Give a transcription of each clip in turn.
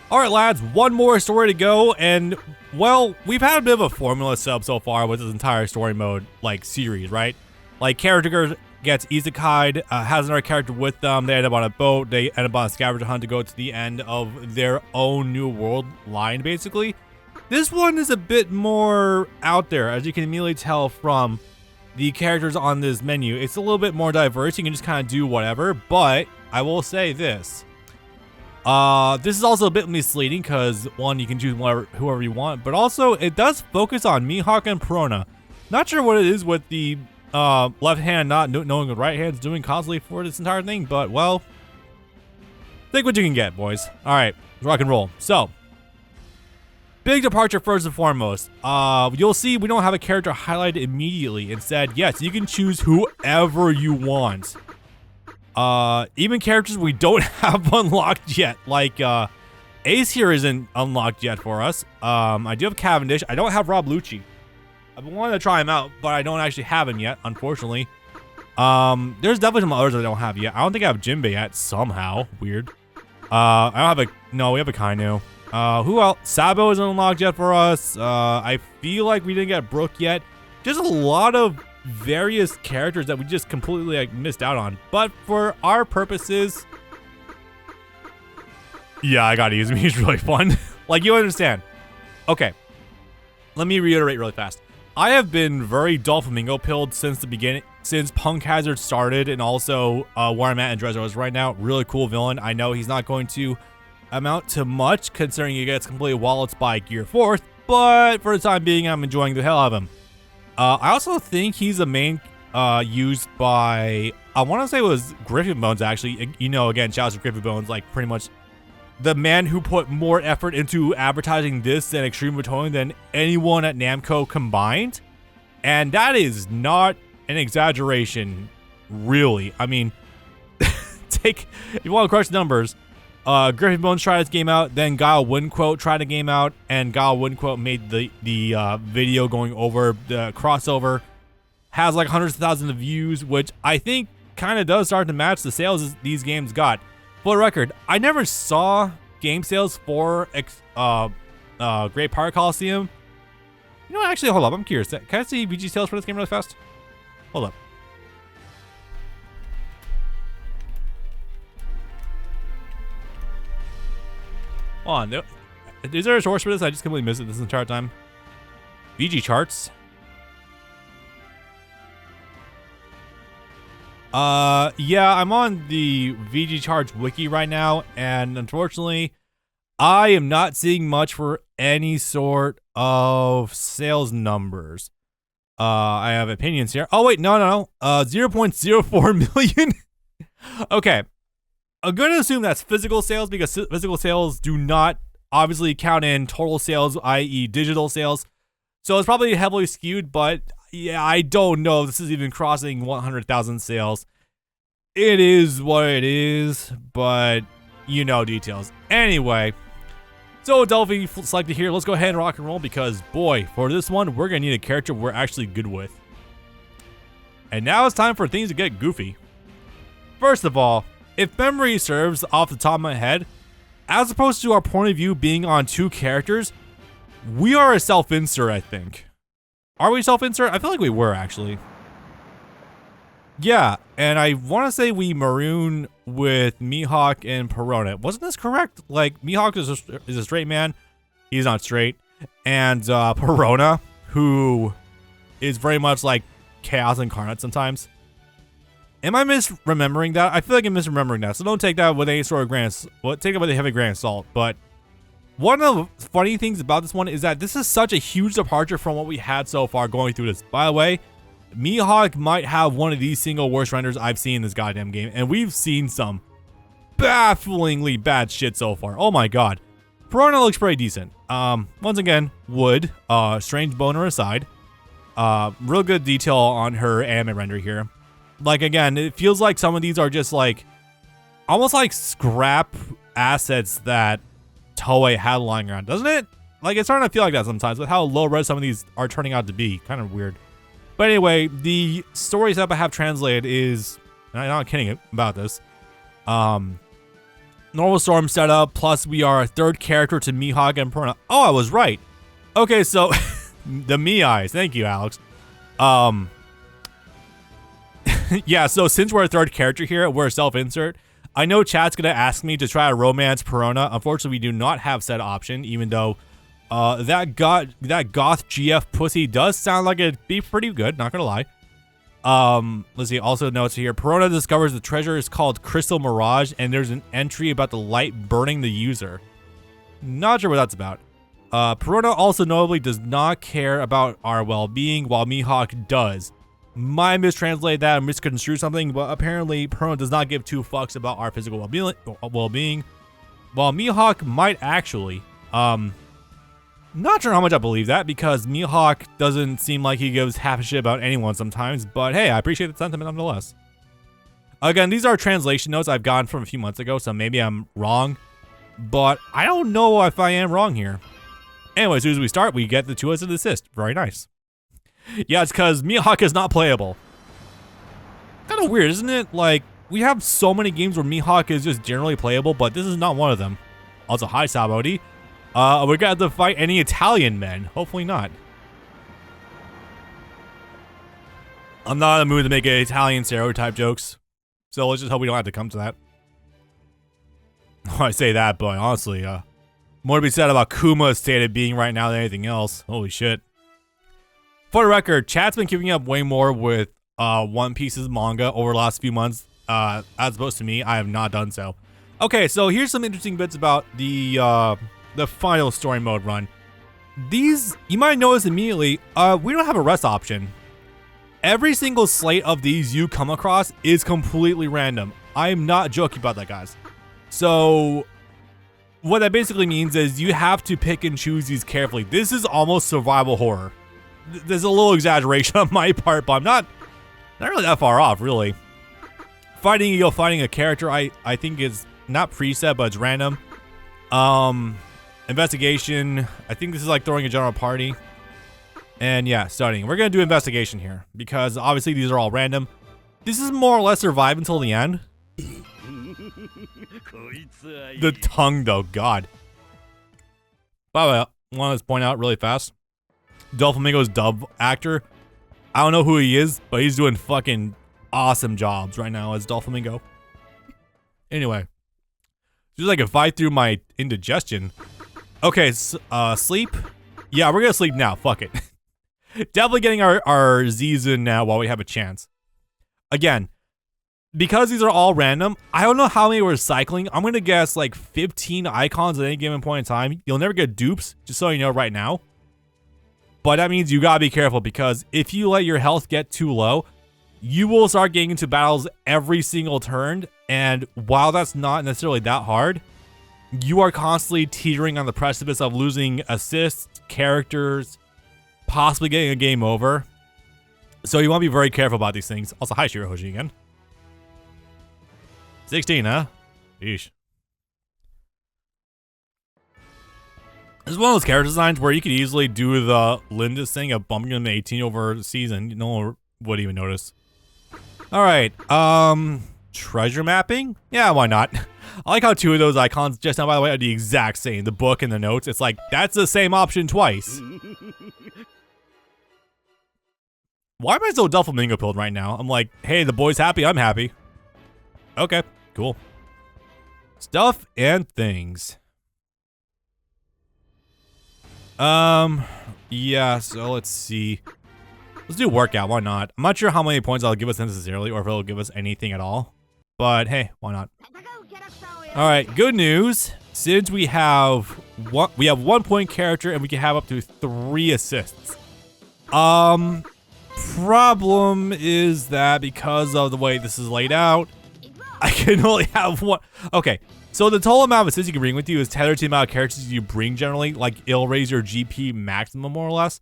All right, lads, one more story to go, and well, we've had a bit of a formula set up so far with this entire story mode, like, series, right? Like, character gets isekai'd, has another character with them, they end up on a boat, they end up on a scavenger hunt to go to the end of their own new world line, basically. This one is a bit more out there, as you can immediately tell from the characters on this menu. It's a little bit more diverse, you can just kind of do whatever, but I will say this. This is also a bit misleading because, one, you can choose whoever you want, but also it does focus on Mihawk and Perona. Not sure what it is with the left hand not knowing what right hand's doing constantly for this entire thing, but, well, take what you can get, boys. Alright, rock and roll. So, big departure first and foremost. You'll see we don't have a character highlighted immediately. Instead, yes, you can choose whoever you want. Even characters we don't have unlocked yet, like, Ace here isn't unlocked yet for us. I do have Cavendish. I don't have Rob Lucci. I've been wanting to try him out, but I don't actually have him yet, unfortunately. There's definitely some others I don't have yet. I don't think I have Jinbei yet, somehow. Weird. I don't have no, we have a Kainu. Who else? Sabo isn't unlocked yet for us. I feel like we didn't get Brooke yet. Just a lot of various characters that we just completely like missed out on, but for our purposes, yeah, I gotta use him. He's really fun. Like, you understand. Okay, let me reiterate really fast. I have been very Doflamingo pilled since the beginning, since Punk Hazard started, and also where I'm at in Dressrosa right now. Really cool villain. I know he's not going to amount to much considering he gets completely wallets by Gear 4th, but for the time being, I'm enjoying the hell out of him. I also think he's the main used by, I want to say it was Griffin Bones, actually. You know, again, shout out to Griffin Bones, like pretty much the man who put more effort into advertising this and Extreme Battalion than anyone at Namco combined. And that is not an exaggeration, really. I mean, if you want to crush numbers, Griffin Bones tried his game out, then Guile Windquote tried a game out, and Guile Windquote made the video going over the crossover. Has like hundreds of thousands of views, which I think kind of does start to match the sales these games got. For the record, I never saw game sales for Great Pirate Colosseum. You know what, actually, hold up, I'm curious. Can I see VG sales for this game really fast? Hold up. Hold on, is there a source for this? I just completely missed it this entire time. VG charts. Yeah, I'm on the VG charts wiki right now, and unfortunately, I am not seeing much for any sort of sales numbers. I have opinions here. Oh wait, no. 0.04 million. Okay. I'm going to assume that's physical sales because physical sales do not obviously count in total sales, i.e. digital sales. So it's probably heavily skewed, but yeah, I don't know if this is even crossing 100,000 sales. It is what it is, but you know details. Anyway, so Delphi selected here. Let's go ahead and rock and roll because, boy, for this one, we're going to need a character we're actually good with. And now it's time for things to get goofy. First of all, if memory serves off the top of my head, as opposed to our point of view being on two characters, we are a self-insert, I think. Are we self-insert? I feel like we were, actually. Yeah, and I want to say we maroon with Mihawk and Perona. Wasn't this correct? Like, Mihawk is a straight man. He's not straight. And Perona, who is very much like Chaos Incarnate sometimes. Am I misremembering that? I feel like I'm misremembering that, so don't take that with any sort of take it with a heavy grain of salt. But one of the funny things about this one is that this is such a huge departure from what we had so far going through this. By the way, Mihawk might have one of the single worst renders I've seen in this goddamn game, and we've seen some bafflingly bad shit so far. Oh my god. Perona looks pretty decent. Once again, wood, strange boner aside, real good detail on her anime render here. Like, again, it feels like some of these are just like, almost like scrap assets that Toei had lying around, doesn't it? Like, it's starting to feel like that sometimes with how low res some of these are turning out to be. Kind of weird. But anyway, the story setup I have translated is, and I'm not kidding about this, Normal Storm setup, plus we are a third character to Mihawk and Perona. Oh, I was right. Okay, so the Me Eyes. Thank you, Alex. Yeah, so since we're a third character here, we're a self-insert. I know chat's gonna ask me to try to romance Perona. Unfortunately, we do not have said option, even though that goth GF pussy does sound like it'd be pretty good, not gonna lie. Let's see, also notes here. Perona discovers the treasure is called Crystal Mirage, and there's an entry about the light burning the user. Not sure what that's about. Perona also notably does not care about our well-being, while Mihawk does. Might mistranslate that and misconstrue something, but apparently Perona does not give two fucks about our physical well-being, while Mihawk might actually. Not sure how much I believe that, because Mihawk doesn't seem like he gives half a shit about anyone sometimes, but hey, I appreciate the sentiment nonetheless. Again, these are translation notes I've gotten from a few months ago, so maybe I'm wrong, but I don't know if I am wrong here. Anyway, as soon as we start, we get the 2 as an assist. Very nice. Yeah, it's because Mihawk is not playable. Kind of weird, isn't it? Like, we have so many games where Mihawk is just generally playable, but this is not one of them. Also, hi, Sabodi. We're gonna have to fight any Italian men. Hopefully not. I'm not in the mood to make Italian stereotype jokes, so let's just hope we don't have to come to that. I say that, but honestly, more to be said about Kuma's state of being right now than anything else. Holy shit. For the record, chat's been keeping up way more with One Piece's manga over the last few months, as opposed to me. I have not done so. Okay, so here's some interesting bits about the final story mode run. These, you might notice immediately, we don't have a rest option. Every single slate of these you come across is completely random. I am not joking about that, guys. So what that basically means is you have to pick and choose these carefully. This is almost survival horror. There's a little exaggeration on my part, but I'm not really that far off, really. Fighting a character, I think is not preset, but it's random. Investigation, I think this is like throwing a general party. And yeah, starting. We're gonna do investigation here, because obviously these are all random. This is more or less survive until the end. The tongue though, god. By the way, I want to point out really fast. Doflamingo's dub actor, I don't know who he is, but he's doing fucking awesome jobs right now as Doflamingo. Anyway, just like a fight through my indigestion. Okay, sleep. Yeah, we're gonna sleep now. Fuck it. Definitely getting our Z's in now while we have a chance. Again, because these are all random, I don't know how many we're cycling. I'm gonna guess like 15 icons at any given point in time. You'll never get dupes, just so you know right now. But that means you gotta be careful, because if you let your health get too low, you will start getting into battles every single turn. And while that's not necessarily that hard, you are constantly teetering on the precipice of losing assists, characters, possibly getting a game over. So you want to be very careful about these things. Also, hi Shirahoshi again. 16, huh? Yeesh. This is one of those character designs where you could easily do the Linda's thing of bumping them to 18 over season. No one would even notice. Alright, treasure mapping? Yeah, why not? I like how 2 of those icons just now, by the way, are the exact same. The book and the notes. It's like, that's the same option twice. Why am I so Doflamingo pilled right now? I'm like, hey, the boy's happy, I'm happy. Okay, cool. Stuff and things. Yeah, so let's see. Let's do workout, why not? I'm not sure how many points it'll give us necessarily, or if it'll give us anything at all. But hey, why not? Alright, good news. Since we have 1 point character and we can have up to 3 assists. Problem is that because of the way this is laid out, I can only have 1. Okay, so the total amount of assists you can bring with you is tethered to the amount of characters you bring generally. Like, it'll raise your GP maximum more or less.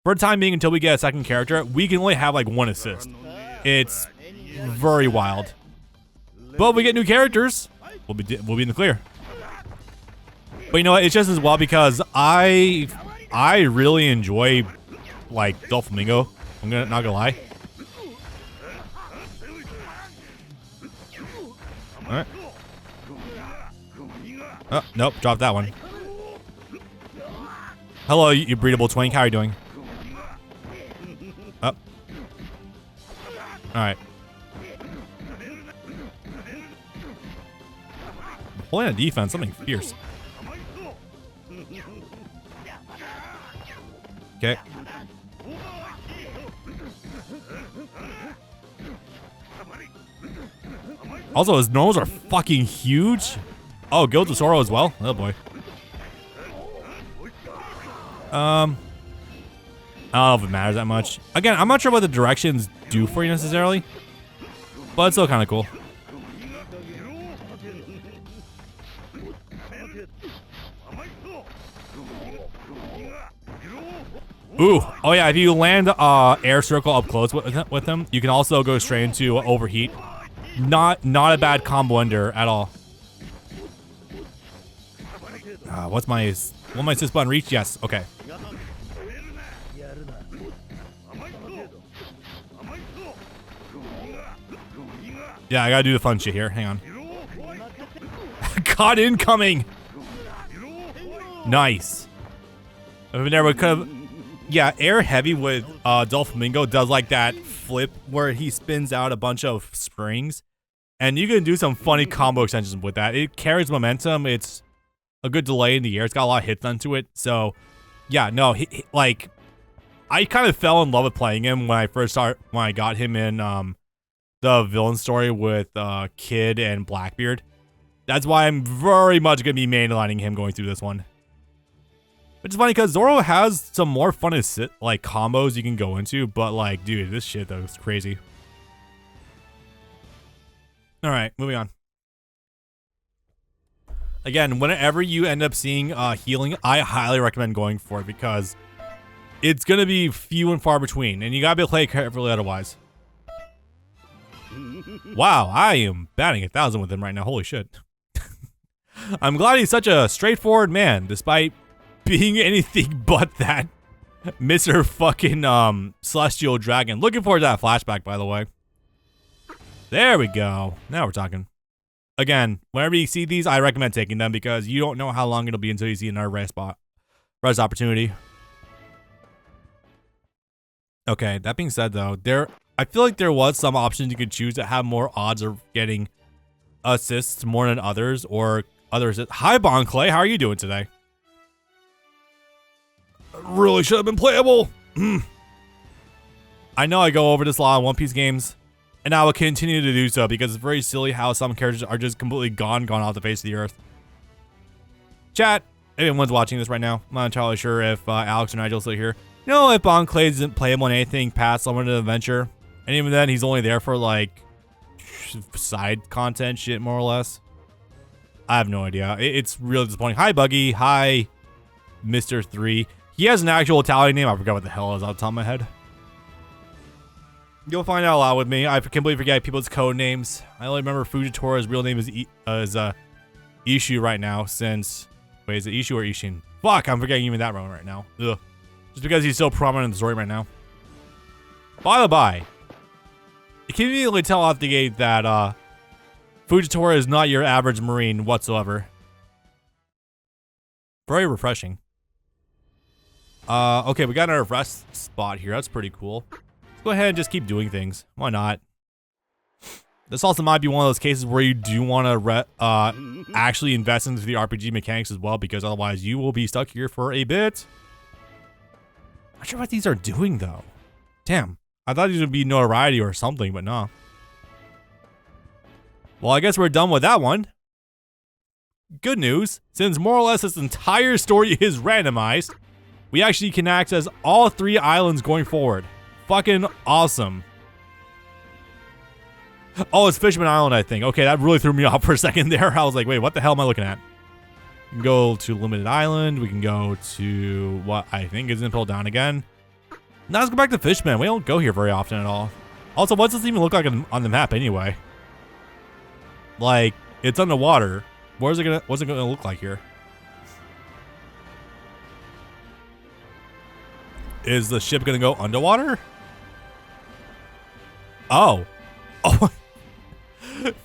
For the time being, until we get a second character, we can only have like 1 assist. It's very wild. But we get new characters, we'll be in the clear. But you know what? It's just as well because I really enjoy like Doflamingo. I'm not gonna lie. All right. Oh, nope, dropped that one. Hello, you breedable twink. How are you doing? Oh. Alright. Pulling a defense, something fierce. Okay. Also, his normals are fucking huge. Oh, go to Zoro as well? Oh boy. I don't know if it matters that much. Again, I'm not sure what the directions do for you necessarily, but it's still kind of cool. Ooh, oh yeah, if you land air circle up close with them, you can also go straight into overheat. Not a bad combo ender at all. What's my assist button reach? Yes, okay. Yeah, I gotta do the fun shit here. Hang on. God incoming! Nice. If we never could have. Yeah, air heavy with Doflamingo does like that flip where he spins out a bunch of springs. And you can do some funny combo extensions with that. It carries momentum. It's a good delay in the air. It's got a lot of hits onto it. So, yeah, no, like, I kind of fell in love with playing him when I got him in the villain story with Kid and Blackbeard. That's why I'm very much going to be mainlining him going through this one. Which is funny because Zoro has some more fun like combos you can go into, but like, dude, this shit though is crazy. All right, moving on. Again, whenever you end up seeing healing, I highly recommend going for it because it's gonna be few and far between, and you gotta be able to play carefully otherwise. Wow, I am batting 1,000 with him right now. Holy shit! I'm glad he's such a straightforward man, despite being anything but that. Mr. fucking Celestial Dragon. Looking forward to that flashback, by the way. There we go. Now we're talking. Again, whenever you see these, I recommend taking them because you don't know how long it'll be until you see another res opportunity. Okay, that being said though, I feel like there was some options you could choose that have more odds of getting assists more than others or others. Hi Bon Clay, how are you doing today? Really should have been playable. I know I go over this a lot in One Piece games, and I will continue to do so because it's very silly how some characters are just completely gone off the face of the earth. Chat, if anyone's watching this right now, I'm not entirely sure if Alex or Nigel still here. You know, if Bon Clay isn't playable on anything past Limited Adventure, and even then he's only there for like side content shit more or less. I have no idea. It's really disappointing. Hi Buggy, hi Mr. 3. He has an actual Italian name. I forgot what the hell is off the top of my head. You'll find out a lot with me. I completely forget people's code names. I only remember Fujitora's real name is Ishu right now since... Wait, is it Ishu or Ishin? Fuck, I'm forgetting even that one right now. Ugh. Just because he's so prominent in the story right now. By the by, you can immediately tell off the gate that Fujitora is not your average Marine whatsoever. Very refreshing. Okay, we got another rest spot here. That's pretty cool. Let's go ahead and just keep doing things. Why not? This also might be one of those cases where you do want to actually invest into the RPG mechanics as well, because otherwise you will be stuck here for a bit. Not sure what these are doing though. Damn, I thought these would be notoriety or something, but no. Well, I guess we're done with that one. Good news, since more or less this entire story is randomized, we actually can access all 3 islands going forward. Fucking awesome. Oh, it's Fishman Island, I think. Okay, that really threw me off for a second there. I was like, wait, what the hell am I looking at? We can go to Limited Island. We can go to what I think is Impel Down again. Now let's go back to Fishman. We don't go here very often at all. Also, what does this even look like on the map anyway? Like, it's underwater. What's it gonna look like here? Is the ship gonna go underwater? Oh. Oh.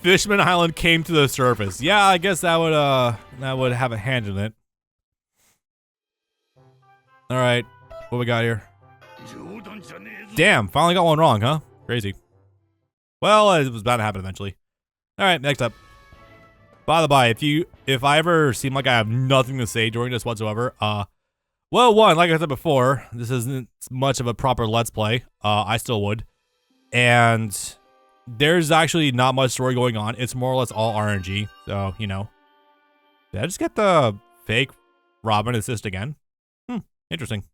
Fishman Island came to the surface. Yeah, I guess that would have a hand in it. All right, what we got here? Damn, finally got one wrong, huh? Crazy. Well, it was bound to happen eventually. All right, next up. By the by, if I ever seem like I have nothing to say during this whatsoever, well, one, like I said before, this isn't much of a proper Let's Play. I still would. And there's actually not much story going on. It's more or less all RNG. So, you know. Did I just get the fake Robin assist again? Interesting.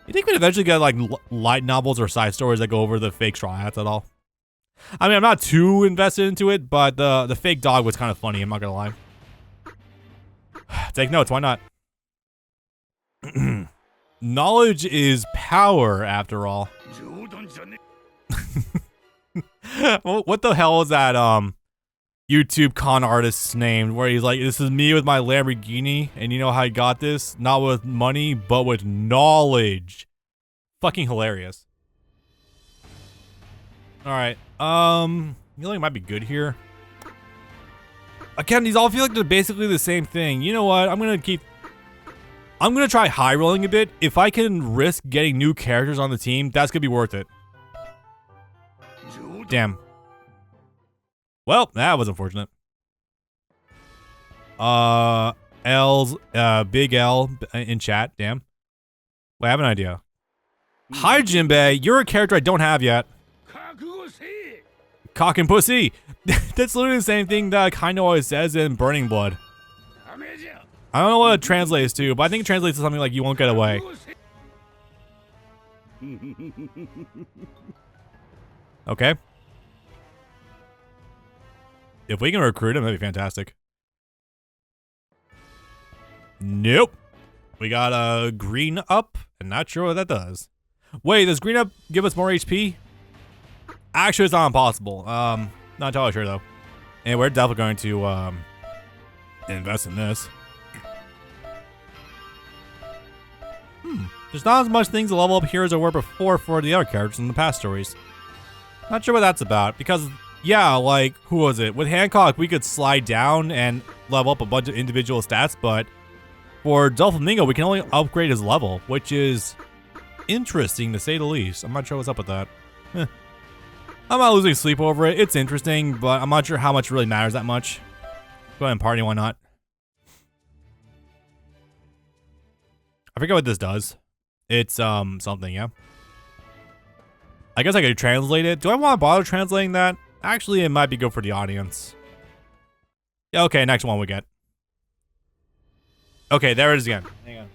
You think we'd eventually get like light novels or side stories that go over the fake straw hats at all? I mean, I'm not too invested into it, but the fake dog was kind of funny, I'm not gonna lie. Take notes, why not? Knowledge is power, after all. What the hell is that YouTube con artist's name where he's like, this is me with my Lamborghini, and you know how I got this? Not with money, but with knowledge. Fucking hilarious. Alright, healing might be good here. Again, these all feel like they're basically the same thing. You know what? I'm gonna try high rolling a bit. If I can risk getting new characters on the team, that's gonna be worth it. Damn. Well, that was unfortunate. Big L in chat, damn. Wait, I have an idea. Hi, Jinbei, you're a character I don't have yet. Cock and pussy. That's literally the same thing that Kaido always says in Burning Blood. I don't know what it translates to, but I think it translates to something like you won't get away. Okay. If we can recruit him, that'd be fantastic. Nope. We got a green up, and not sure what that does. Wait, does green up give us more HP? Actually, it's not impossible. Not entirely sure though. And we're definitely going to invest in this. There's not as much things to level up here as there were before for the other characters in the past stories. Not sure what that's about, because yeah, like, who was it? With Hancock, we could slide down and level up a bunch of individual stats, but for Doflamingo, we can only upgrade his level, which is interesting to say the least. I'm not sure what's up with that. I'm not losing sleep over it. It's interesting, but I'm not sure how much really matters that much. Go ahead and party, why not? I forget what this does. It's, something, yeah. I guess I could translate it. Do I want to bother translating that? Actually, it might be good for the audience. Yeah, okay, next one we get. Okay, there it is again. Hang on. It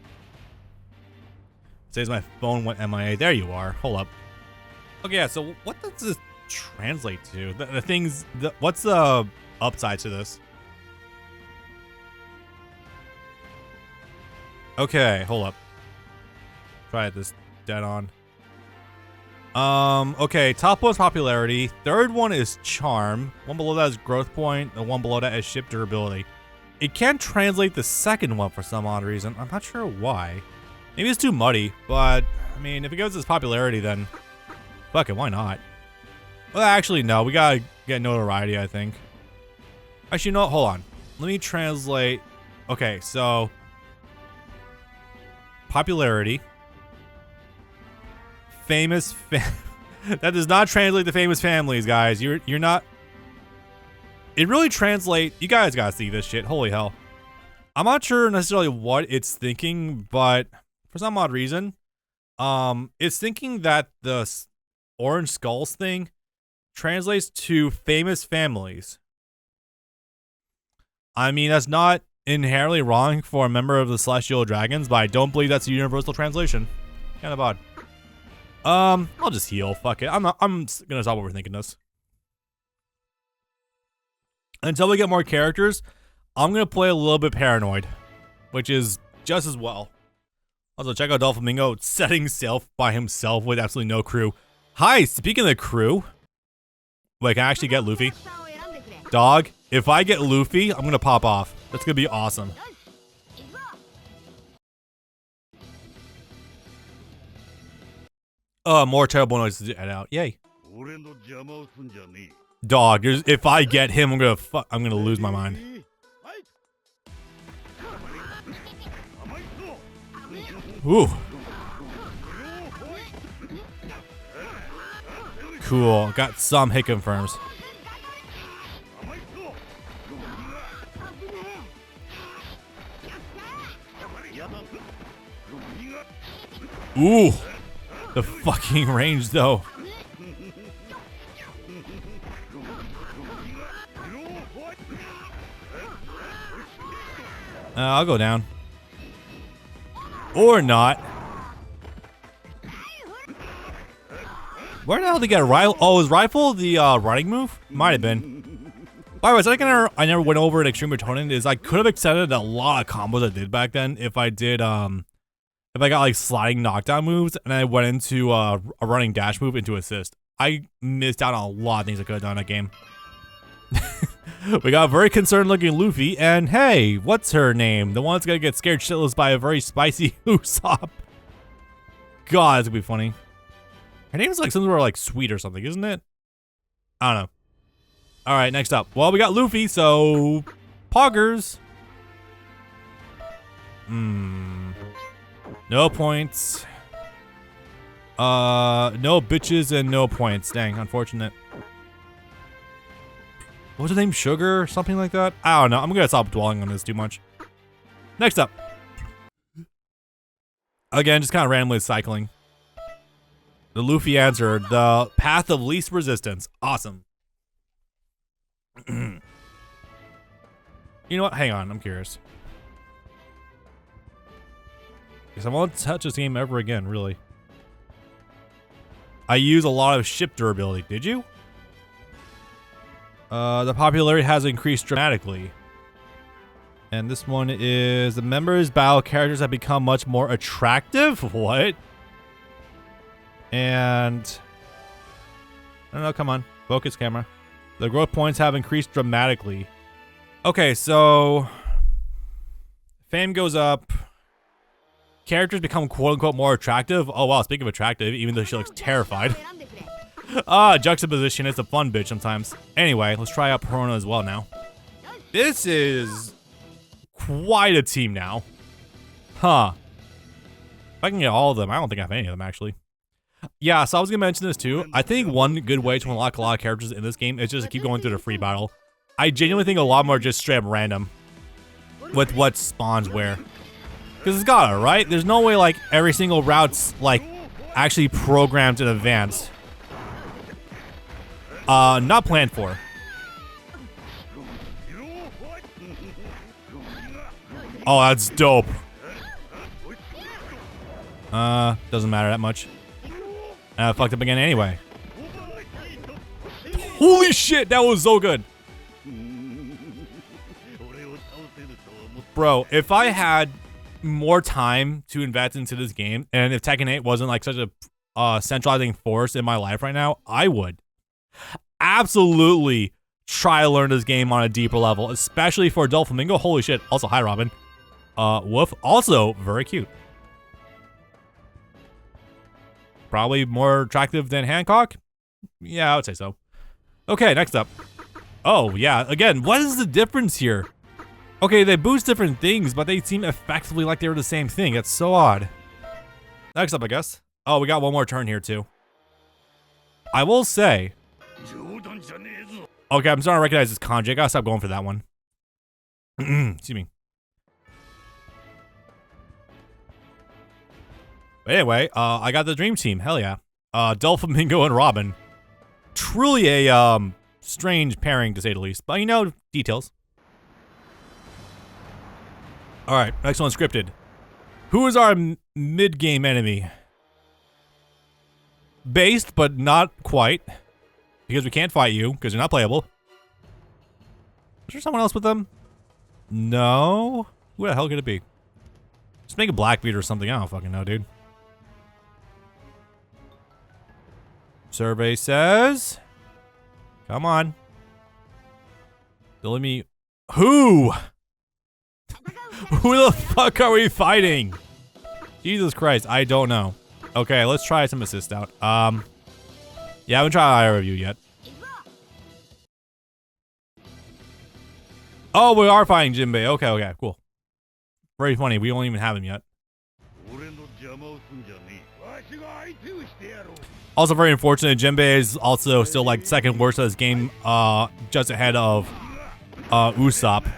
says my phone went MIA. There you are. Hold up. Okay, yeah, so what does this translate to? The things, what's the upside to this? Okay, hold up. Try this dead on. Okay, top one is popularity. Third one is charm. One below that is growth point. The one below that is ship durability. It can't translate the second one for some odd reason. I'm not sure why. Maybe it's too muddy, but I mean, if it goes as popularity, then fuck it, why not? Well, actually, no. We gotta get notoriety, I think. Actually, no, hold on. Let me translate. Okay, so popularity. Famous that does not translate to famous families, guys. You're not. It really translate. You guys gotta see this shit. Holy hell. I'm not sure necessarily what it's thinking, but for some odd reason, it's thinking that the orange skulls thing translates to famous families. I mean, that's not inherently wrong for a member of the Celestial Dragons, but I don't believe that's a universal translation. Kind of odd. I'll just heal. Fuck it. I'm gonna stop overthinking this. Until we get more characters, I'm gonna play a little bit paranoid, which is just as well. Also, check out Doflamingo setting sail by himself with absolutely no crew. Hi, speaking of the crew. Wait, can I actually get Luffy? Dog, if I get Luffy, I'm gonna pop off. That's gonna be awesome. More terrible noises to edit out. Yay. Dog, if I get him, I'm gonna lose my mind. Ooh. Cool. Got some hit confirms. Ooh. The fucking range, though. I'll go down. Or not. Where the hell did he get a rifle? Oh, is rifle the running move? Might have been. By the way, something I never went over in Extreme Atonement is I could have extended a lot of combos I did back then if I did if I got like sliding knockdown moves and I went into a running dash move into assist. I missed out on a lot of things I could have done in that game. We got a very concerned looking Luffy, and hey, what's her name? The one that's gonna get scared shitless by a very spicy Usopp. God, that's gonna be funny. Her name is like something like sweet or something, isn't it? I don't know. Alright, next up. Well, we got Luffy, so poggers. No points. No bitches and no points. Dang, unfortunate. What was her name? Sugar? Something like that? I don't know. I'm gonna stop dwelling on this too much. Next up. Again, just kind of randomly cycling. The Luffy answered the path of least resistance. Awesome. You know what? Hang on. I'm curious. Because I won't touch this game ever again, really. I use a lot of ship durability. Did you? The popularity has increased dramatically. And this one is the members' battle characters have become much more attractive. What? And I don't know, come on. Focus camera. The growth points have increased dramatically. Okay, so fame goes up. Characters become quote-unquote more attractive. Oh wow, speaking of attractive, even though she looks terrified. Juxtaposition, it's a fun bitch sometimes. Anyway, let's try out Perona as well now. This is quite a team now. Huh. If I can get all of them, I don't think I have any of them actually. Yeah, so I was gonna mention this too. I think one good way to unlock a lot of characters in this game is just to keep going through the free battle. I genuinely think a lot more just straight up random with what spawns where. Because it's gotta, right? There's no way like every single route's like actually programmed in advance. Not planned for. Oh, that's dope. Doesn't matter that much. I fucked up again anyway. Holy shit, that was so good. Bro, if I had more time to invest into this game, and if Tekken 8 wasn't like such a centralizing force in my life right now, I would absolutely try to learn this game on a deeper level, especially for Doflamingo. Holy shit. Also, hi, Robin. Woof. Also, very cute. Probably more attractive than Hancock? Yeah, I would say so. Okay, next up. Oh, yeah. Again, what is the difference here? Okay, they boost different things, but they seem effectively like they were the same thing. It's so odd. Next up, I guess. Oh, we got one more turn here, too. I will say... Okay, I'm starting to recognize this kanji. I gotta stop going for that one. Excuse me. But anyway, I got the dream team. Hell yeah. Doflamingo and Robin. Truly a strange pairing, to say the least. But you know, details. Alright, next one scripted. Who is our mid-game enemy? Based, but not quite. Because we can't fight you, because you're not playable. Is there someone else with them? No? Who the hell could it be? Just make a Blackbeard or something. I don't fucking know, dude. Survey says... Come on. Don't let me... Who? Who the fuck are we fighting? Jesus Christ, I don't know. Okay, let's try some assist out. Yeah, Yeah, I haven't tried either of you yet. Oh, we are fighting Jinbei. Okay, okay, cool. Very funny. We don't even have him yet. Also very unfortunate. Jinbei is also still like second worst of this game, just ahead of Usopp.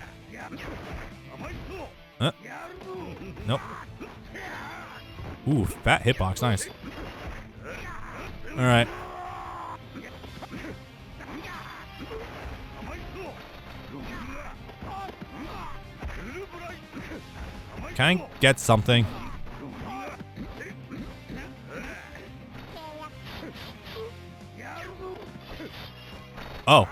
Nope. Ooh, fat hitbox, nice. All right. Can I get something? Oh.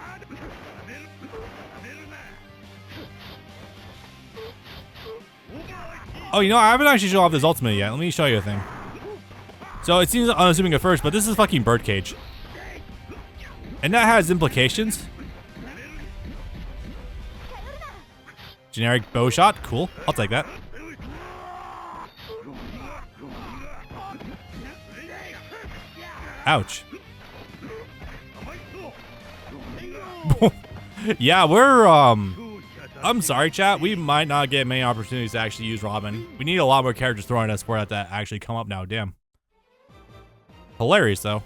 Oh, you know, I haven't actually shown off this ultimate yet. Let me show you a thing. So it seems unassuming at first, but this is fucking birdcage. And that has implications. Generic bow shot, cool. I'll take that. Ouch. Yeah, we're, I'm sorry, chat. We might not get many opportunities to actually use Robin. We need a lot more characters thrown at us for that to actually come up now. Damn. Hilarious, though.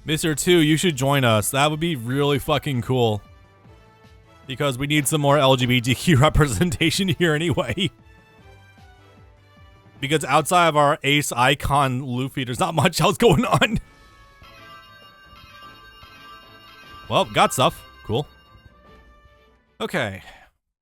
Mr. 2, you should join us. That would be really fucking cool. Because we need some more LGBTQ representation here anyway. Because outside of our ace icon Luffy, there's not much else going on. Well, got stuff. Cool. Okay.